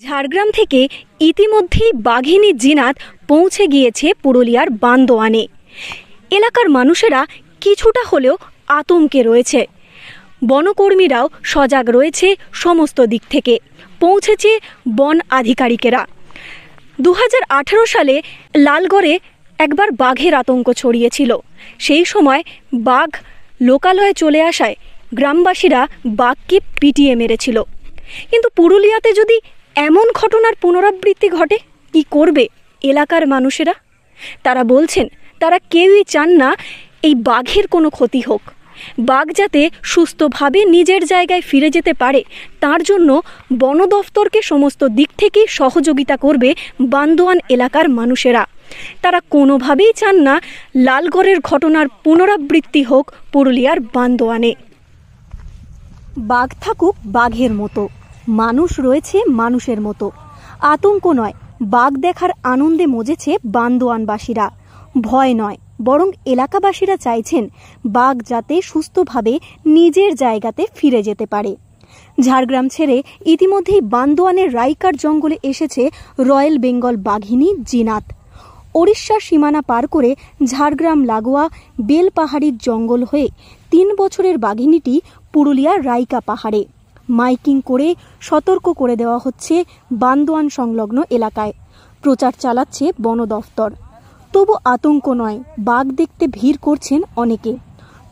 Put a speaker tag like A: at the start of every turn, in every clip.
A: ঝাড়গ্রাম থেকে ইতিমধ্যেই বাঘিনী জিনাত পৌঁছে গিয়েছে পুরুলিয়ার বান্দোয়ানে। এলাকার মানুষেরা কিছুটা হলেও আতঙ্কে রয়েছে। বনকর্মীরাও সজাগ রয়েছে সমস্ত দিক থেকে। পৌঁছেছে বন আধিকারিকেরা। 2018 সালে লালগড়ে একবার বাঘের আতঙ্ক ছড়িয়েছিল। সেই সময় বাঘ লোকালয়ে চলে আসায় গ্রামবাসীরা বাঘকে পিটিয়ে মেরেছিল। কিন্তু পুরুলিয়াতে যদি এমন ঘটনার পুনরাবৃত্তি ঘটে, কি করবে এলাকার মানুষেরা? তারা বলছেন তারা কেউই চান না এই বাঘের কোনো ক্ষতি হোক। বাঘ যাতে সুস্থভাবে নিজের জায়গায় ফিরে যেতে পারে, তার জন্য বন দফতরকে সমস্ত দিক থেকেই সহযোগিতা করবে বান্দোয়ান এলাকার মানুষেরা। তারা কোনোভাবেই চান না লালগড়ের ঘটনার পুনরাবৃত্তি হোক পুরুলিয়ার বান্দোয়ানে। বাঘ থাকুক বাঘের মতো, মানুষ রয়েছে মানুষের মতো। আতঙ্ক নয়, বাঘ দেখার আনন্দে মজেছে বান্দোয়ানবাসীরা। ভয় নয়, বরং এলাকাবাসীরা চাইছেন বাঘ যাতে সুস্থভাবে নিজের জায়গাতে ফিরে যেতে পারে। ঝাড়গ্রাম ছেড়ে ইতিমধ্যেই বান্দোয়ানের রাইকার জঙ্গলে এসেছে রয়্যাল বেঙ্গল বাঘিনী জিনাত। ওড়িশার সীমানা পার করে ঝাড়গ্রাম লাগোয়া বেলপাহাড়ির জঙ্গল হয়ে 3 বছরের বাঘিনীটি পুরুলিয়ার রাইকা পাহাড়ে। মাইকিং করে সতর্ক করে দেওয়া হচ্ছে বান্দোয়ান সংলগ্ন এলাকায়। প্রচার চালাচ্ছে বন দফতর। তবু আতঙ্ক নয়, বাঘ দেখতে ভিড় করছেন অনেকে।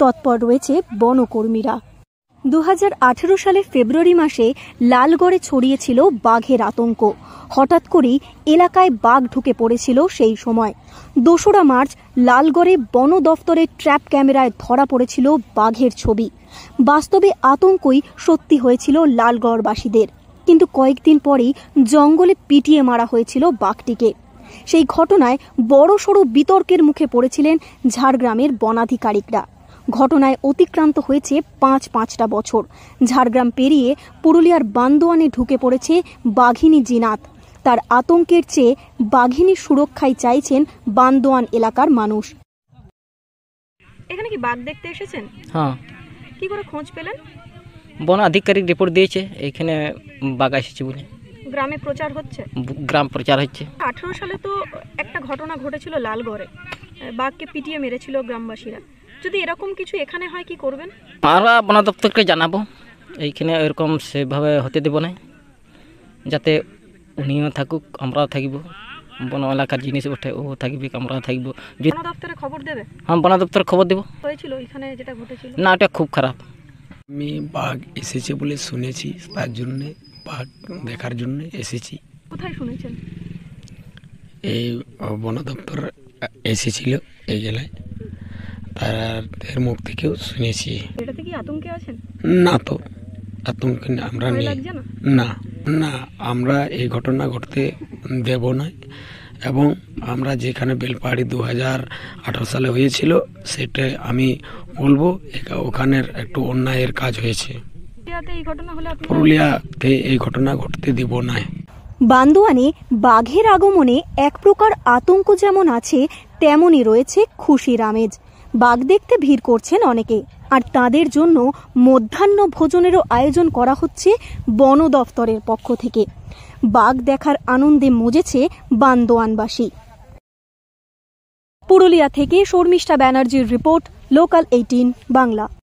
A: তৎপর রয়েছে বনকর্মীরা। 2018 সালের ফেব্রুয়ারি মাসে লালগড়ে ছড়িয়েছিল বাঘের আতঙ্ক। হঠাৎ করেই এলাকায় বাঘ ঢুকে পড়েছিল। সেই সময় 2রা মার্চ লালগড়ে বন দফতরের ট্র্যাপ ক্যামেরায় ধরা পড়েছিল বাঘের ছবি। বাস্তবে আতঙ্কই সত্যি হয়েছিল লালগড়বাসীদের। কিন্তু কয়েকদিন পরেই জঙ্গলে পিটিয়ে মারা হয়েছিল বাঘটিকে। সেই ঘটনায় বড়সড় বিতর্কের মুখে পড়েছিলেন ঝাড়গ্রামের বনাধিকারিকরা। ঘটনায় অতিক্রান্ত হয়েছে 5টা বছর। ঝাড়গ্রাম পেরিয়ে পুরুলিয়ার বান্দোয়ানে ঢুকে পড়েছে বাঘিনী জিনাত। তার আতঙ্কের চেয়ে বাঘিনীর সুরক্ষায় চাইছেন বান্দোয়ান এলাকার মানুষ। এখানে কি বাঘ দেখতে এসেছেন?
B: হ্যাঁ।
A: কি করে খোঁজ পেলেন?
B: বন আধিকারিক রিপোর্ট দিয়েছে এখানে বাঘ এসেছে বলে।
A: গ্রামে প্রচার হচ্ছে?
B: গ্রাম প্রচার হচ্ছে।
A: 18 সালে তো একটা ঘটনা ঘটেছিল লালগড়ে, বাঘকে পিটিয়ে মেরেছিল গ্রামবাসীরা। যদি এরকম কিছু এখানে হয় কি করবেন?
B: আমরা বন দপ্তরকে জানাবো এইখানে এরকম সেভাবে হতে দেব না, যাতে উনিও থাকুক আমরাও থাকবো। বন এলাকার জিনিস ওঠে, ও থাকবে আমরাও থাকবো।
A: বন দপ্তরে খবর দেবে?
B: হ্যাঁ, বন দপ্তরে খবর দেবো।
A: হয়েছিল এখানে যেটা ঘটেছিল?
B: না, ওটা খুব খারাপ।
C: আমি বাঘ এসেছে বলে শুনেছি, তার জন্যে বাঘ দেখার জন্য এসেছি।
A: কোথায় শুনেছেন?
C: এই বন দপ্তর এসেছিল এই জেলায়, তাদের মুখ থেকেও শুনেছি।
A: এটাতে কি আতঙ্কে আছেন?
C: না তো, আতঙ্কে আমরা নেই। না না, আমরা এই ঘটনা ঘটতে দেব না। এবং আমরা যেখানে বেলপাহাড়ি 2018 সালে হয়েছিল, সেটা আমি বলবো ওখানের একটু অন্যায়ের কাজ হয়েছে। পুরুলিয়াতে এই ঘটনা ঘটতে দিব না।
A: বান্দোয়ানে বাঘের আগমনে এক প্রকার আতঙ্ক যেমন আছে, তেমনই রয়েছে খুশির আমেজ। বাঘ দেখতে ভিড় করছেন অনেকে, আর তাদের জন্য মধ্যাহ্ন ভোজনেরও আয়োজন করা হচ্ছে বন দফতরের পক্ষ থেকে। বাঘ দেখার আনন্দে মজেছে বান্দোয়ানবাসী। পুরুলিয়া থেকে শর্মিষ্ঠা ব্যানার্জির রিপোর্ট, লোকাল 18 বাংলা।